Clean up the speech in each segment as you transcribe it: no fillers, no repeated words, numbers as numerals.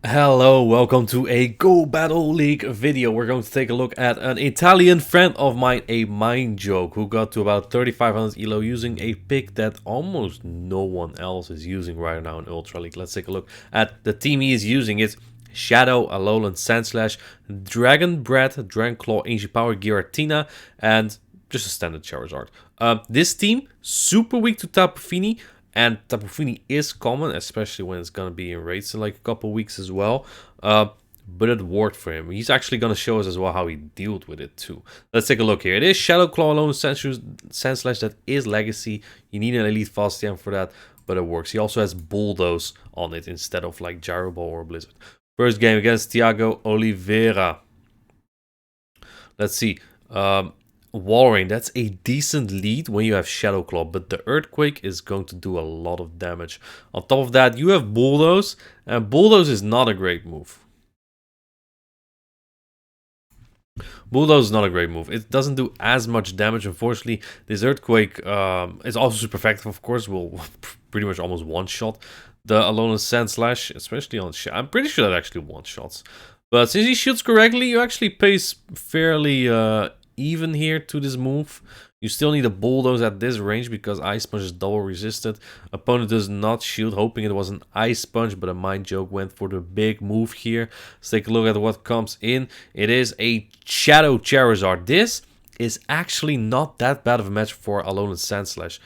Hello, welcome to a Go Battle League video. We're going to take a look at an Italian friend of mine, a Amindjoke, who got to about 3500 elo using a pick that almost no one else is using right now in Ultra League. Let's take a look at the team he is using. It's Shadow, Alolan Sandslash, Dragon Breath, Dragonclaw, Ancient Power, Giratina, and just a standard Charizard. This team, super weak to Tapu Fini. And Tapu Fini is common, especially when it's going to be in raids in like a couple weeks as well. But it worked for him. He's actually going to show us as well how he dealt with it too. Let's take a look here. It is Shadow Claw alone, Sandslash. That is Legacy. You need an Elite Fast TM for that, but it works. He also has Bulldoze on it instead of like Gyro Ball or Blizzard. First game against Thiago Oliveira. Let's see. Walrein, that's a decent lead when you have Shadow Claw, but the Earthquake is going to do a lot of damage. On top of that, you have Bulldoze, and Bulldoze is not a great move. Bulldoze is not a great move. It doesn't do as much damage, unfortunately. This Earthquake is also super effective, of course, will pretty much almost one-shot the Alolan Sandslash, especially on I'm pretty sure that actually one-shots. But since he shoots correctly, you actually pace fairly even here to this move. You still need a Bulldoze at this range because Ice Punch is double resisted. Opponent does not shield, hoping it was an Ice Punch, but Amindjoke went for the big move here. Let's take a look at what comes in. It is a Shadow Charizard. This is actually not that bad of a match for Alolan Sandslash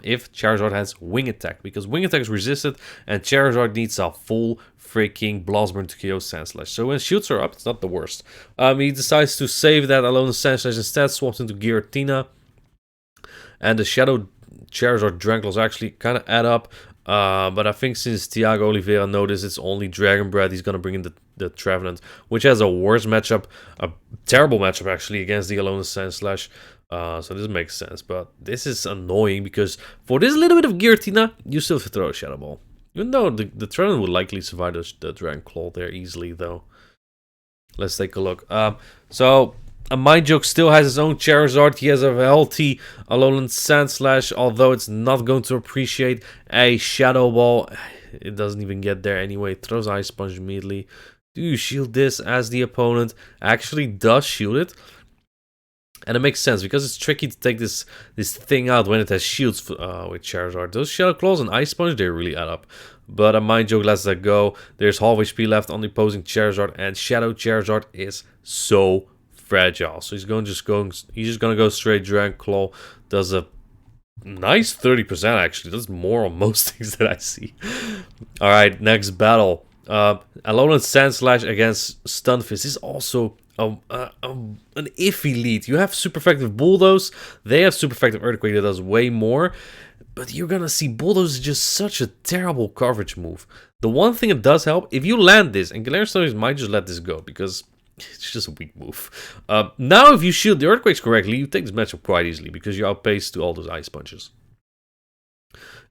if Charizard has Wing Attack, because Wing Attack is resisted and Charizard needs a full freaking Blast Burn to KO Sandslash. So when shields are up, it's not the worst. He decides to save that Alolan Sandslash instead, swaps into Giratina, and the Shadow Charizard Dragonclaws actually kind of add up. But I think since Thiago Oliveira noticed it's only Dragon Breath, he's going to bring in the Trevenant, which has a worse matchup, a terrible matchup actually, against the Alolan Sandslash. So this makes sense, but this is annoying because for this little bit of Giratina, you still have to throw a Shadow Ball. Even though the Trevenant would likely survive the Dragonclaw there easily, though. Let's take a look. So Amindjoke still has his own Charizard. He has a healthy Alolan Sandslash, although it's not going to appreciate a Shadow Ball. It doesn't even get there anyway. It throws Ice Punch immediately. Do you shield this as the opponent actually does shield it? And it makes sense because it's tricky to take this thing out when it has shields with Charizard. Those Shadow Claws and Ice Punch, they really add up. But Amindjoke lets that go. There's half HP left on the opposing Charizard, and Shadow Charizard is so fragile. So he's just gonna go straight Dragonclaw. Does a nice 30% actually. That's more on most things that I see. All right, next battle. Alolan Sandslash against Stunfisk is also an iffy lead. You have super effective Bulldoze. They have super effective Earthquake that does way more. But you're gonna see Bulldoze is just such a terrible coverage move. The one thing that does help, if you land this, and Galarian Stunfisk might just let this go because it's just a weak move. Now if you shield the Earthquakes correctly, you take this matchup quite easily because you outpace to all those Ice Punches.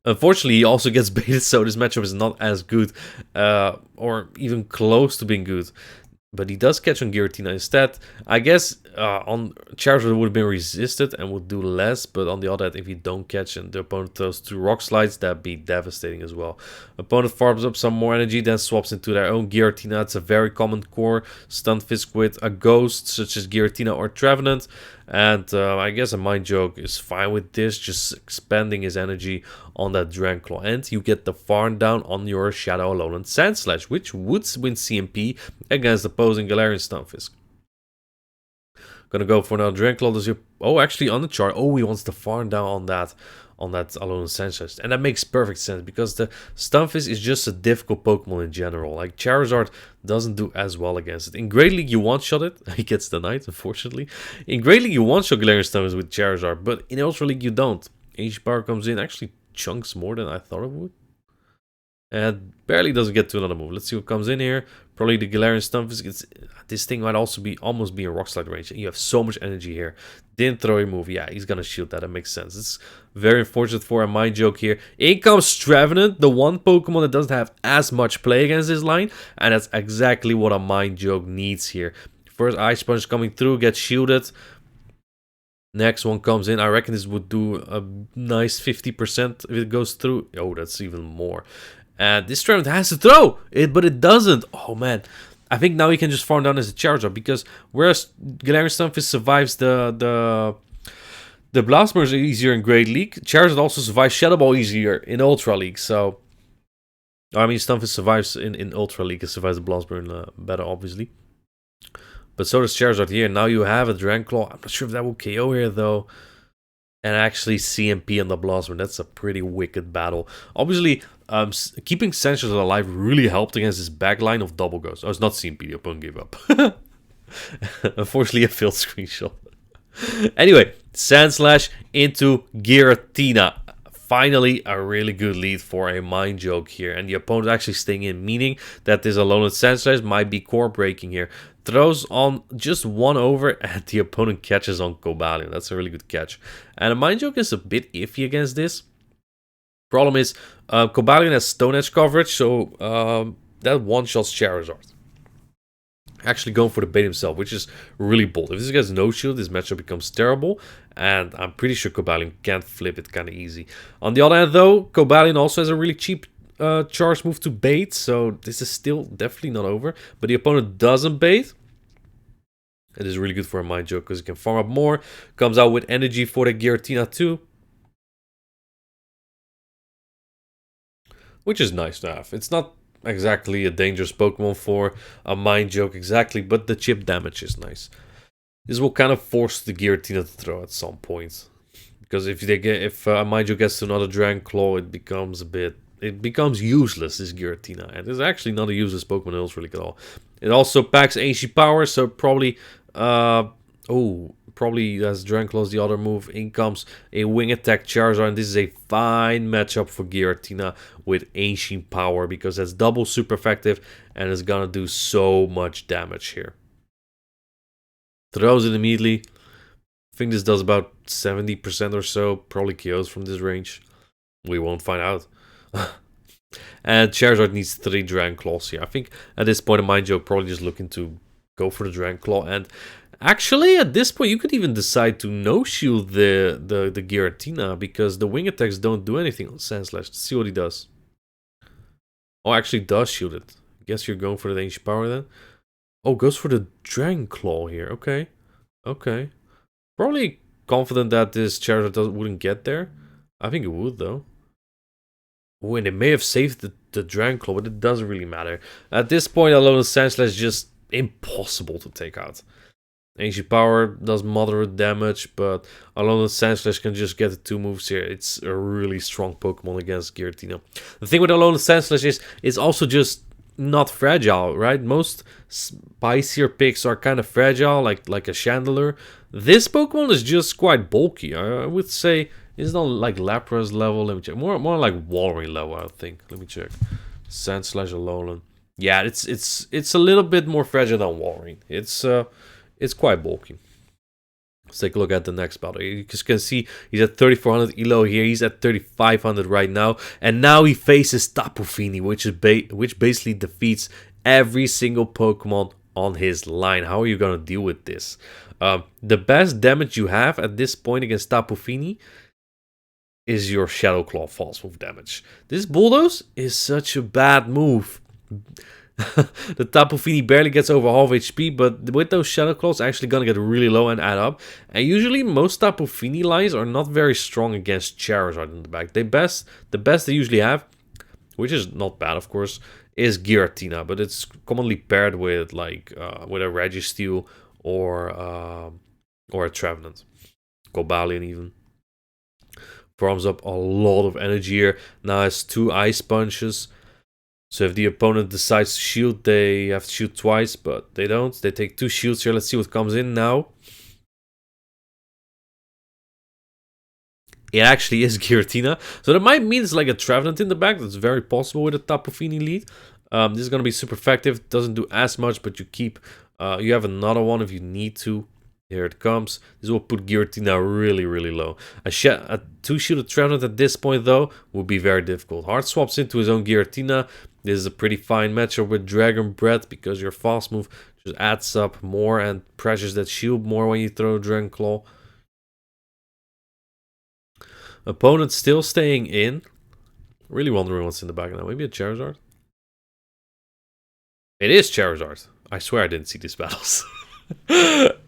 Unfortunately, he also gets baited, so this matchup is not as good, or even close to being good. But he does catch on Giratina instead. I guess on Charizard would have been resisted and would do less. But on the other hand, if you don't catch and the opponent throws 2 Rock Slides, that'd be devastating as well. Opponent farms up some more energy, then swaps into their own Giratina. It's a very common core. Stunfisk with a Ghost, such as Giratina or Trevenant. And I guess Amindjoke is fine with this, just expanding his energy on that Dragonclaw. And you get the farm down on your Shadow Alolan Sandslash, which would win CMP against opposing Galarian Stunfisk. Gonna go for another Dragonclaw. Does your actually on the chart? Oh, he wants to farm down on that Alolan Sandslash, and that makes perfect sense because the Stunfisk is just a difficult Pokemon in general. Like Charizard doesn't do as well against it. In Great League, you one-shot it. He gets denied, unfortunately. In Great League, you one-shot Galarian Stunfisk with Charizard, but in Ultra League, you don't. Ancient Power comes in, actually chunks more than I thought it would. And barely doesn't get to another move. Let's see what comes in here. Probably the Galarian Stunfisk. This thing might also be almost be in Rock Slide range. You have so much energy here. Didn't throw a move. Yeah, he's gonna shield that. That makes sense. It's very unfortunate for a Amindjoke here. In comes Trevenant, the one Pokemon that doesn't have as much play against this line. And that's exactly what a Amindjoke needs here. First Ice Punch coming through, gets shielded. Next one comes in. I reckon this would do a nice 50% if it goes through. Oh, that's even more. And this Trevenant has to throw it, but it doesn't. Oh man. I think now he can just farm down as a Charizard, because whereas Galarian Stunfisk survives the Blast Burst easier in Great League, Charizard also survives Shadow Ball easier in Ultra League. So, I mean, Stunfisk survives in Ultra League, it survives the Blast Burn better, obviously. But so does Charizard here. Now you have a Dragon Claw. I'm not sure if that will KO here, though. And actually CMP on the Blast Burn. That's a pretty wicked battle. Obviously, keeping Sensors alive really helped against this backline of Double Ghost. Oh, it's not CMP. The opponent gave up. Unfortunately, a failed screenshot. Anyway, Sandslash into Giratina. Finally, a really good lead for a Amindjoke here. And the opponent actually staying in, meaning that this Alolan Sandslash might be core breaking here. Throws on just one over, and the opponent catches on Cobalion. That's a really good catch. And Amindjoke is a bit iffy against this. Problem is, Cobalion has Stone Edge coverage, so that one-shots Charizard. Actually going for the bait himself, which is really bold. If this gets no shield, this matchup becomes terrible, and I'm pretty sure Cobalion can't flip it kind of easy. On the other hand, though, Cobalion also has a really cheap charge move to bait, so this is still definitely not over. But the opponent doesn't bait. It is really good for a Amindjoke because he can farm up more. Comes out with energy for the Giratina too, which is nice to have. It's not exactly a dangerous Pokemon for a Amindjoke exactly, but the chip damage is nice. This will kind of force the Giratina to throw at some point, because if a Amindjoke gets to another Dragon Claw, it becomes useless, this Giratina, and it's actually not a useless Pokemon in Ultra League at all. It also packs AC Power, so probably probably as Dragon Claw's the other move. In comes a Wing Attack Charizard, and this is a fine matchup for Giratina with Ancient Power, because that's double super effective and is gonna do so much damage here. Throws it immediately. I think this does about 70% or so, probably KOs from this range. We won't find out. And Charizard needs 3 Dragon Claws here. I think at this point, Amindjoke probably just looking to go for the Dragon Claw. And actually, at this point, you could even decide to no-shield the Giratina, because the wing attacks don't do anything on Sandslash. Let's see what he does. Oh, actually does shield it. I guess you're going for the Ancient Power then. Oh, goes for the Dragon Claw here. Okay. Okay. Probably confident that this Charizard wouldn't get there. I think it would, though. Oh, and it may have saved the Dragon Claw, but it doesn't really matter. At this point, Alolan Sandslash is just impossible to take out. Ancient Power does moderate damage, but Alolan Sandslash can just get the 2 moves here. It's a really strong Pokemon against Giratina. The thing with Alolan Sandslash is it's also just not fragile, right? Most spicier picks are kind of fragile, like a Chandelure. This Pokemon is just quite bulky. I would say it's not like Lapras level. Let me check. More like Walrein level, I think. Let me check. Sandslash Alolan. Yeah, it's a little bit more fragile than Walrein. It's quite bulky. Let's take a look at the next battle. You can see he's at 3400 elo here. He's at 3500 right now. And now he faces Tapu Fini, which basically defeats every single Pokemon on his line. How are you going to deal with this? The best damage you have at this point against Tapu Fini is your Shadow Claw false move damage. This Bulldoze is such a bad move. The Tapu Fini barely gets over half HP, but with those Shadow Claws, actually gonna get really low and add up. And usually, most Tapu Fini lines are not very strong against Charizard in the back. The best they usually have, which is not bad, of course, is Giratina, but it's commonly paired with with a Registeel or a Trevenant, Cobalion even. Farms up a lot of energy here. Now has 2 Ice Punches. So if the opponent decides to shield, they have to shoot twice, but they don't. They take 2 shields here. Let's see what comes in now. It actually is Giratina. So that might mean it's like a Trevenant in the back. That's very possible with a Tapu Fini lead. This is going to be super effective. Doesn't do as much, but you have another one if you need to. Here it comes. This will put Giratina really, really low. A 2-shielded Trevenant at this point, though, will be very difficult. Hard swaps into his own Giratina. This is a pretty fine matchup with Dragon Breath, because your fast move just adds up more and pressures that shield more when you throw Dragon Claw. Opponent still staying in. Really wondering what's in the bag now. Maybe a Charizard? It is Charizard. I swear I didn't see these battles.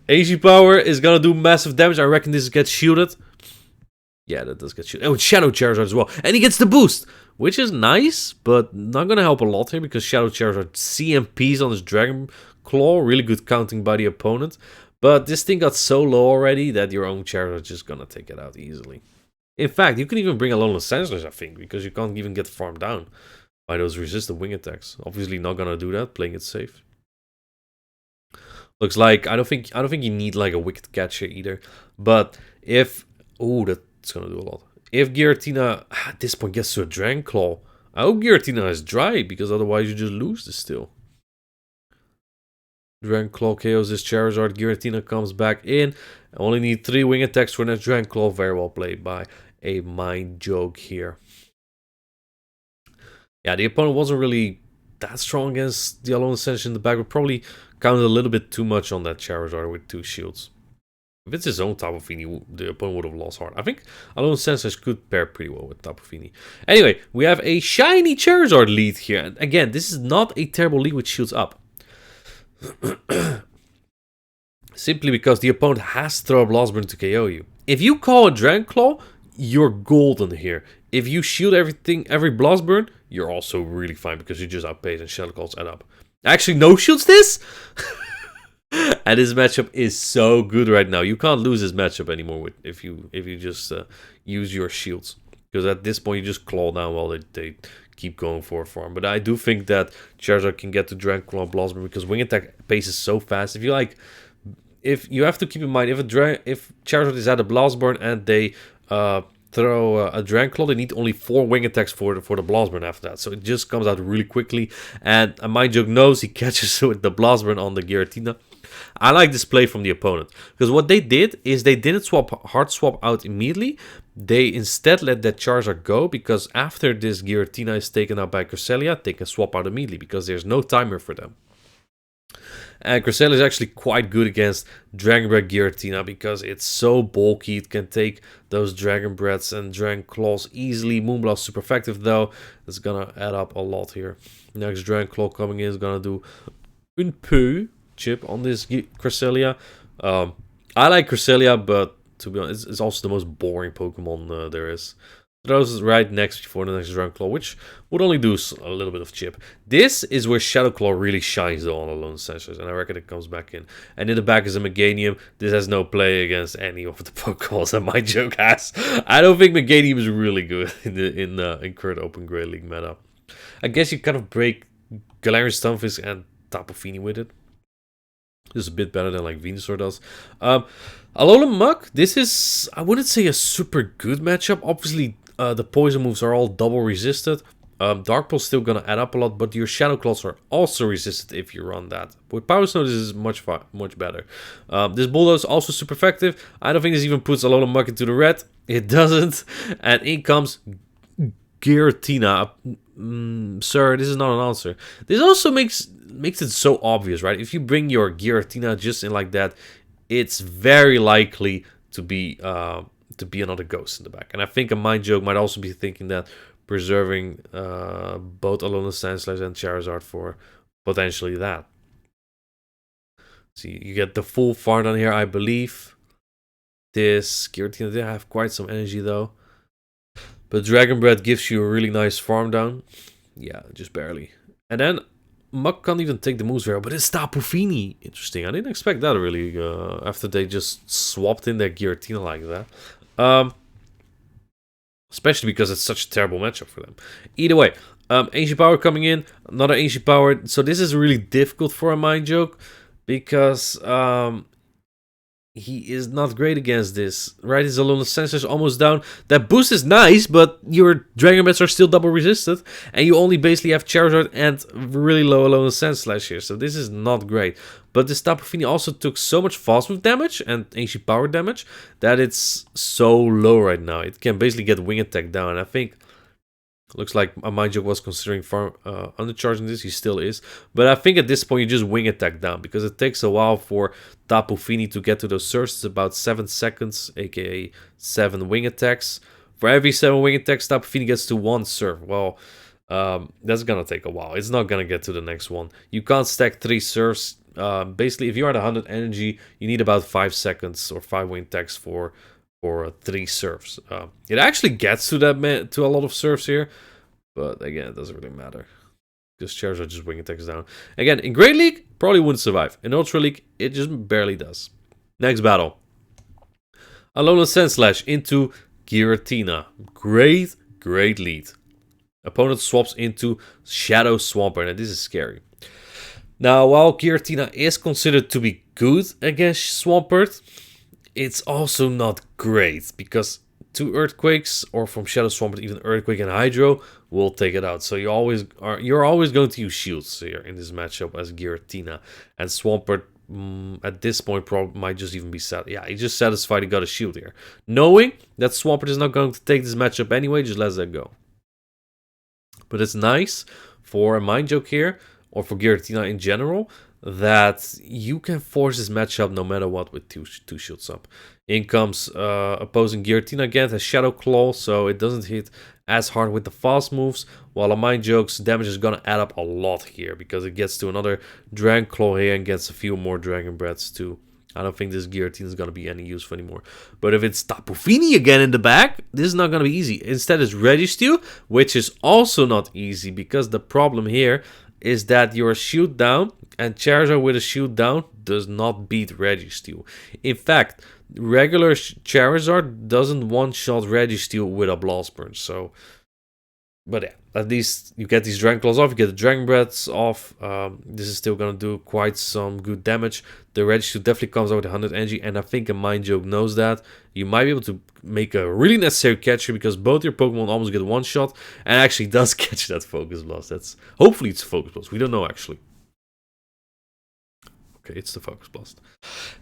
AC Power is gonna do massive damage. I reckon this gets shielded. Yeah, that does get shielded. Oh, it's Shadow Charizard as well. And he gets the boost, which is nice, but not gonna help a lot here because Shadow Charizard CMPs on his Dragon Claw. Really good counting by the opponent. But this thing got so low already that your own Charizard is just gonna take it out easily. In fact, you can even bring Alolan Sandslash, I think, because you can't even get farmed down by those resistant wing attacks. Obviously not gonna do that, playing it safe. Looks like I don't think you need like a wicked catch here either. But if that's gonna do a lot. If Giratina at this point gets to a Dragon Claw, I hope Giratina is dry, because otherwise you just lose this still. Dragon Claw KOs this Charizard. Giratina comes back in. I only need 3 wing attacks for that Dragon Claw. Very well played by Amindjoke here. Yeah, the opponent wasn't really that strong against the Alolan Sandslash in the back, but probably counted a little bit too much on that Charizard with 2 shields. If it's his own Tapu Fini, the opponent would have lost hard. I think Alolan Sandslash could pair pretty well with Tapu Fini. Anyway, we have a shiny Charizard lead here. And again, this is not a terrible lead with shields up. Simply because the opponent has to throw a Blast Burn to KO you. If you call a Dragon Claw, you're golden here. If you shield every Blast Burn, you're also really fine because you just outpace and Shadow Claws add up. Actually, no shields this? And this matchup is so good right now. You can't lose this matchup anymore if you just use your shields. Because at this point, you just claw down while they keep going for a farm. But I do think that Charizard can get to Dragon Claw Blast Burn because Wing Attack paces so fast. If you have to keep in mind, if Charizard is at a Blast Burn and they throw a Dragon Claw, they need only 4 wing attacks for the Blast Burn after that. So it just comes out really quickly. And Amindjoke knows he catches with the Blast Burn on the Giratina. I like this play from the opponent. Because what they did is they didn't hard swap out immediately. They instead let that Charizard go, because after this Giratina is taken out by Cresselia, they can swap out immediately because there's no timer for them. And Cresselia is actually quite good against Dragon Breath Giratina because it's so bulky. It can take those Dragon Breaths and Dragon Claws easily. Moonblast super effective though. It's gonna add up a lot here. Next Dragon Claw coming in is gonna do un peu chip on this Cresselia. I like Cresselia, but to be honest, it's also the most boring Pokemon there is. Throws right next before the next Dragon Claw, which would only do a little bit of chip. This is where Shadow Claw really shines though on Alolan Sandslash, and I reckon it comes back in. And in the back is a Meganium. This has no play against any of the Pokémon that Amindjoke has. I don't think Meganium is really good in current Open Grey League meta. I guess you kind of break Galarian Stunfisk and Tapu Fini with it. This is a bit better than like Venusaur does. Alolan Muk, this is, I wouldn't say a super good matchup. Obviously, the poison moves are all double resisted. Dark Pulse still gonna add up a lot, but your Shadow Claws are also resisted if you run that. With Power Snow, this is much better. This Bulldoze is also super effective. I don't think this even puts Alolan Muk into the red. It doesn't. And in comes Giratina. Sir, this is not an answer. This also makes it so obvious, right? If you bring your Giratina just in like that, it's very likely to be another ghost in the back. And I think Amindjoke might also be thinking that, preserving both Alolan Sandslash and Charizard for potentially that. See, you get the full farm down here, I believe. This Giratina did have quite some energy though. But Dragon Breath gives you a really nice farm down. Yeah, just barely. And then Muk can't even take the moves very well, but it's Tapu Fini. Interesting. I didn't expect that really after they just swapped in their Giratina like that. Especially because it's such a terrible matchup for them. Either way, Ancient Power coming in. Another Ancient Power. So this is really difficult for Amindjoke because he is not great against this. Right, his Alolan Sandslash is almost down. That boost is nice, but your Dragon Breaths are still double resisted. And you only basically have Charizard and really low Alolan Sandslash here. So this is not great. But this Tapu Fini also took so much fast move damage and Ancient Power damage that it's so low right now. It can basically get Wing Attack down. And I think looks like Amindjoke was considering undercharging this. He still is. But I think at this point you just Wing Attack down, because it takes a while for Tapu Fini to get to those surges. It's about 7 seconds, aka 7 Wing Attacks. For every 7 wing attacks, Tapu Fini gets to 1 surf. Well, that's gonna take a while. It's not gonna get to the next one. You can't stack 3 surfs. Basically, if you're at 100 energy, you need about 5 seconds or 5 wing attacks for 3 surfs. It actually gets to that to a lot of surfs here, but again, it doesn't really matter because chairs are just wing attacks down. Again, in Great League, probably wouldn't survive. In Ultra League, it just barely does. Next battle. Alolan Sandslash into Giratina. Great lead. Opponent swaps into Shadow Swampert, and this is scary. Now, while Giratina is considered to be good against Swampert, it's also not great, because 2 Earthquakes, or from Shadow Swampert, even Earthquake and Hydro, will take it out. So you're always going to use shields here in this matchup as Giratina. And Swampert, at this point, probably might just even be sad. Yeah, he's just satisfied he got a shield here. Knowing that Swampert is not going to take this matchup anyway, just lets that go. But it's nice for Amindjoke here, or for Giratina in general, that you can force this matchup no matter what with two shields up. In comes opposing Giratina again, has Shadow Claw, so it doesn't hit as hard with the fast moves, while Amindjoke's damage is gonna add up a lot here, because it gets to another Dragon Claw here and gets a few more Dragon Breaths too. I don't think this Giratina is going to be any useful anymore. But if it's Tapu Fini again in the back, this is not going to be easy. Instead, it's Registeel, which is also not easy, because the problem here is that your shield down, and Charizard with a shield down does not beat Registeel. In fact, regular Charizard doesn't one-shot Registeel with a Blast Burn, so... But yeah, at least you get these Dragon Claws off, you get the Dragon Breaths off. This is still going to do quite some good damage. The Registeel definitely comes out with 100 energy, and I think Amindjoke knows that. You might be able to make a really necessary catch here, because both your Pokemon almost get one shot, and actually does catch that Focus Blast. Hopefully it's a Focus Blast, we don't know actually. Okay, it's the Focus Blast.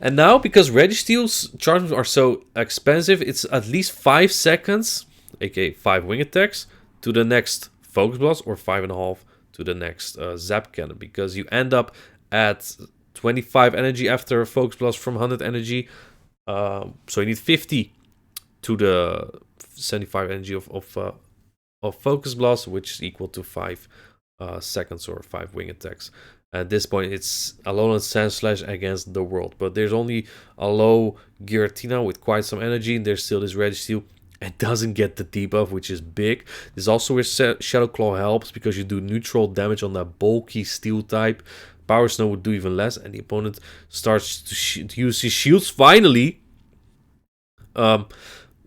And now, because Registeel's charge moves are so expensive, it's at least 5 seconds, aka 5 wing attacks, to the next Focus Blast, or 5.5 to the next Zap Cannon, because you end up at 25 energy after a Focus Blast from 100 energy. So you need 50 to the 75 energy of Focus Blast, which is equal to 5 seconds or 5 wing attacks. At this point, it's Alolan Sandslash against the world, but there's only a low Giratina with quite some energy, and there's still this Registeel. It doesn't get the debuff, which is big. This is also where Shadow Claw helps, because you do neutral damage on that bulky steel type. Power Snow would do even less, and the opponent starts to use his shields finally.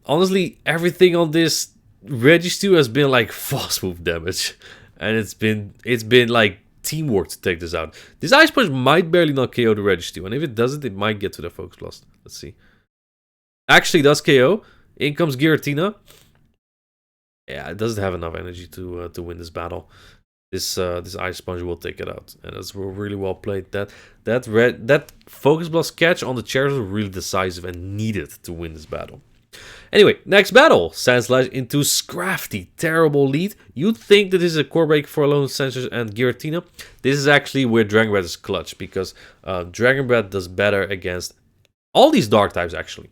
Honestly, everything on this Registeel has been like fast move damage, and it's been like teamwork to take this out. This Ice Punch might barely not KO the Registeel, and if it doesn't, it might get to the Focus Blast. Let's see. Actually, does KO. In comes Giratina. Yeah, it doesn't have enough energy to win this battle. This Ice Sponge will take it out, and that's really well played. That Focus Blast catch on the Charizard was really decisive and needed to win this battle. Anyway, next battle. Sandslash into Scrafty. Terrible lead. You'd think that this is a core break for Alolan Sandslash and Giratina. This is actually where Dragon Breath is clutch, because Dragon Breath does better against all these dark types, actually.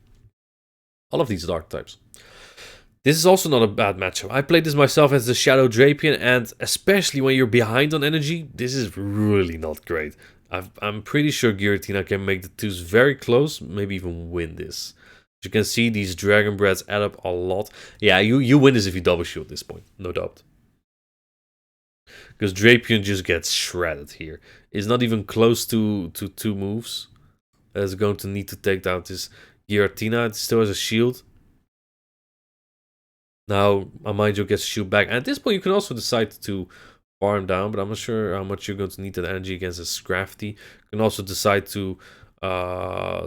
All of these dark types. This is also not a bad matchup. I played this myself as the Shadow Drapion, and especially when you're behind on energy, this is really not great. I'm pretty sure Giratina can make the twos very close, maybe even win this. As you can see, these Dragon Breaths add up a lot. Yeah, you win this if you double shield at this point, no doubt. Because Drapion just gets shredded here. It's not even close to 2 moves. It's going to need to take out this Giratina. It still has a shield. Now Amindjoke gets a shield back. And at this point you can also decide to farm down, but I'm not sure how much you're going to need that energy against a Scrafty. You can also decide to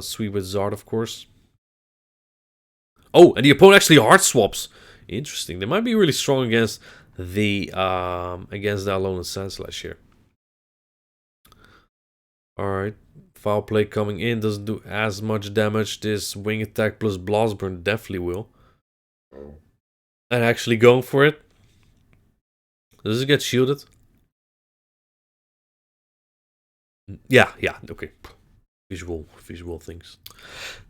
sweep with Zard, of course. Oh, and the opponent actually hard swaps. Interesting. They might be really strong against the Alolan Sandslash here. Alright. Foul play coming in, doesn't do as much damage. This wing attack plus Blast Burn definitely will. And actually going for it. Does it get shielded? Yeah, okay. visual things.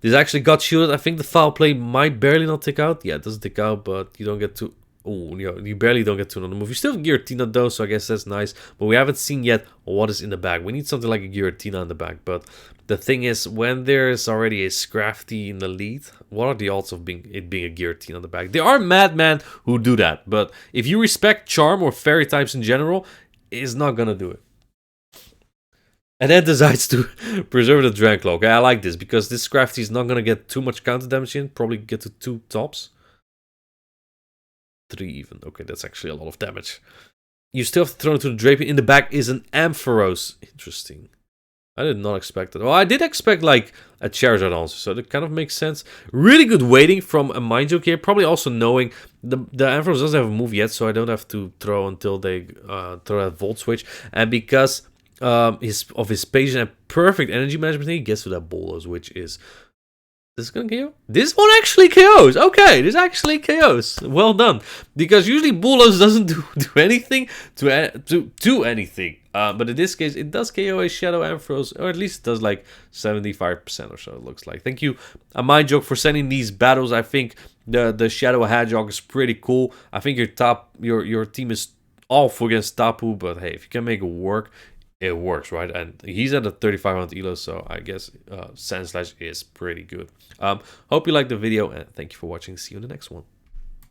This actually got shielded. I think the foul play might barely not tick out. Yeah, it doesn't tick out, but you don't get to. Oh, you barely don't get to on the move. You still have Giratina though, so I guess that's nice. But we haven't seen yet what is in the bag. We need something like a Giratina in the bag. But the thing is, when there's already a Scrafty in the lead, what are the odds of it being a Giratina in the bag? There are madmen who do that, but if you respect Charm or Fairy types in general, it's not gonna do it. And then decides to preserve the Dranclaw. Okay, I like this because this Scrafty is not gonna get too much counter damage in. Probably get to 2 tops. 3 even. Okay, that's actually a lot of damage. You still have to throw it to the Drapion. In the back is an Ampharos. Interesting. I did not expect that. Well, I did expect like a Charizard also, so that kind of makes sense. Really good waiting from Amindjoke here. Probably also knowing the Ampharos doesn't have a move yet, so I don't have to throw until they throw that Volt Switch. And because his patient and perfect energy management, he gets to that Bolos, which is... This is gonna KO? This one actually KOs. Okay, this actually KOs. Well done. Because usually Bolos doesn't do anything to anything. But in this case, it does KO a Shadow Ampharos, or at least it does like 75% or so, it looks like. Thank you, Amindjoke, for sending these battles. I think the Shadow Hedgehog is pretty cool. I think your team is off against Tapu, but hey, if you can make it work, it works, right? And he's at a 3500 elo, so I guess Sandslash is pretty good. Hope you liked the video, and thank you for watching. See you in the next one.